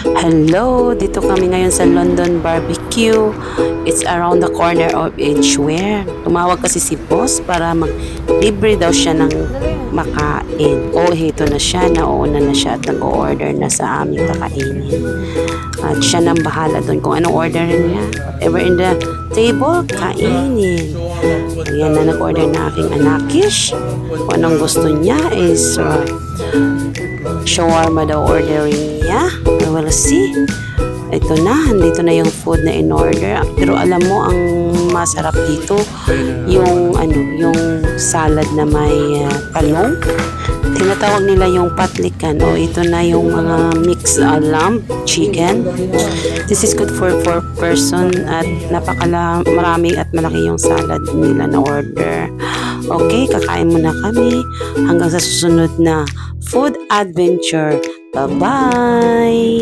Hello, dito kami ngayon sa London Barbecue. It's around the corner of Edgware. Tumawag kasi si boss para mag-libre daw siya ng makain. O, hito na siya, nauna na siya at nag-order na sa aming kakainin. At siya nang bahala doon kung anong orderin niya. Whatever in the table, kainin. Ayan na nag-order na aking anakish. Kung anong gusto niya is shawarma daw ordering niya. We'll see. Ito na, dito na yung food na in-order. Pero alam mo, ang masarap dito, yung salad na may talong. Tinatawag nila yung patlikan. O ito na yung mga mixed lamb, chicken. This is good for 4 person at marami at malaki yung salad nila na order. Okay, kakain muna kami hanggang sa susunod na food adventure. Bye-bye!